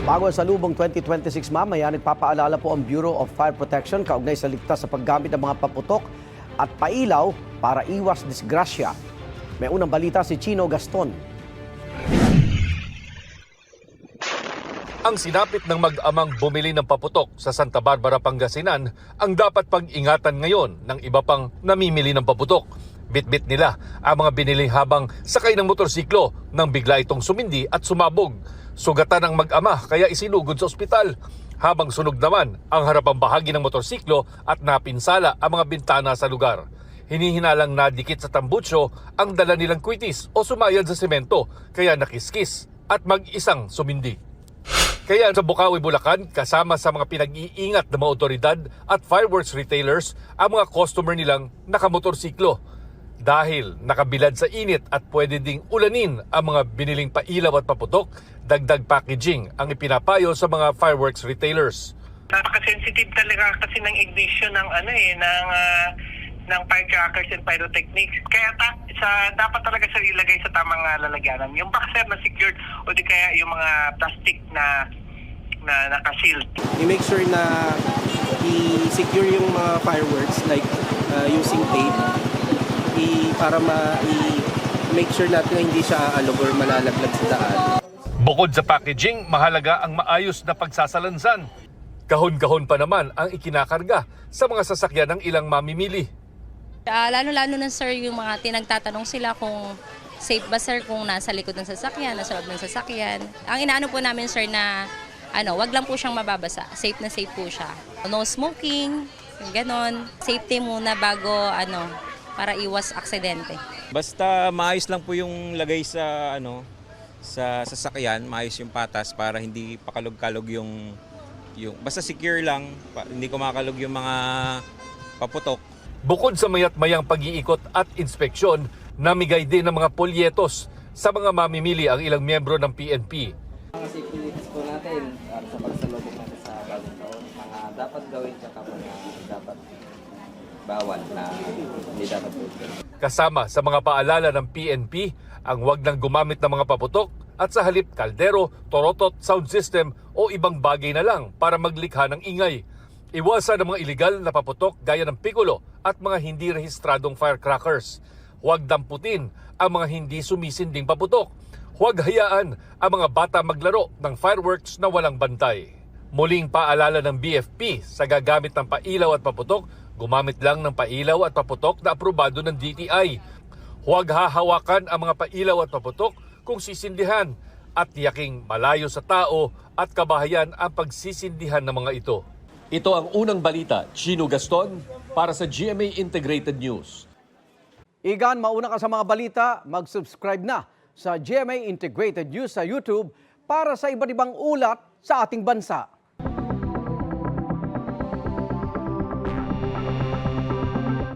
Bago sa lubong 2026 mamaya, nagpapaalala po ang Bureau of Fire Protection kaugnay sa ligtas sa paggamit ng mga paputok at pailaw para iwas disgrasya. May unang balita si Chino Gaston. Ang sinapit ng mag-amang bumili ng paputok sa Santa Barbara, Pangasinan ang dapat pag-ingatan ngayon ng iba pang namimili ng paputok. Bit-bit nila ang mga binili habang sakay ng motorsiklo nang bigla itong sumindi at sumabog. Sugatan ang mag-ama kaya isinugod sa ospital. Habang sunog naman ang harapang bahagi ng motorsiklo at napinsala ang mga bintana sa lugar. Hinihinalang nadikit sa tambutsyo ang dala nilang kwitis o sumayad sa semento kaya nakiskis at mag-isang sumindi. Kaya sa Bukawi, Bulacan, kasama sa mga pinag-iingat ng mga otoridad at fireworks retailers ang mga customer nilang nakamotorsiklo. Dahil nakabilad sa init at pwede ding ulanin ang mga biniling pailaw at paputok, dagdag packaging ang ipinapayo sa mga fireworks retailers. Napaka-sensitive talaga kasi ng ignition ng ng firecrackers and pyrotechnics. Kaya dapat talaga sa ilagay sa tamang lalagyanan. Yung boxer na secured o di kaya yung mga plastic na naka-sealed. I-make sure na i-secure yung mga fireworks like using tape para i-make sure natin na hindi siya aalog or malalaglag sa daan. Bukod sa packaging, mahalaga ang maayos na pagsasalansan. Kahon-kahon pa naman ang ikinakarga sa mga sasakyan ng ilang mamimili. Lalo-lalo na sir, yung mga tinagtatanong sila kung safe ba sir kung nasa likod ng sasakyan, nasa loob ng sasakyan. Ang inaano po namin sir na wag lang po siyang mababasa. Safe na safe po siya. No smoking, ganon. Safety muna bago para iwas aksidente. Basta maayos lang po yung lagay sa sa sasakyan, maayos yung patas para hindi pakalog-kalog yung basta secure lang, hindi kumakalog yung mga paputok. Bukod sa mayat-mayang pag-iikot at inspeksyon, namigay din ng mga polyetos sa mga mamimili ang ilang miyembro ng PNP. Mga safety tips po natin sa pagsalubong natin sa bagong taon, mga dapat gawin at mga dapat bawal na hindi dapat gawin. Kasama sa mga paalala ng PNP ang huwag nang gumamit ng mga paputok at sa halip kaldero, torotot, sound system o ibang bagay na lang para maglikha ng ingay. Iwasan ang mga iligal na paputok gaya ng pikulo at mga hindi rehistradong firecrackers. Huwag damputin ang mga hindi sumisinding paputok. Huwag hayaan ang mga bata maglaro ng fireworks na walang bantay. Muling paalala ng BFP sa gagamit ng pailaw at paputok, gumamit lang ng pailaw at paputok na aprobado ng DTI. Huwag hahawakan ang mga pailaw at paputok kung sisindihan at tiyaking malayo sa tao at kabahayan ang pagsisindihan ng mga ito. Ito ang unang balita, Chino Gaston, para sa GMA Integrated News. Igan, mauna ka sa mga balita, mag-subscribe na sa GMA Integrated News sa YouTube para sa iba't ibang ulat sa ating bansa.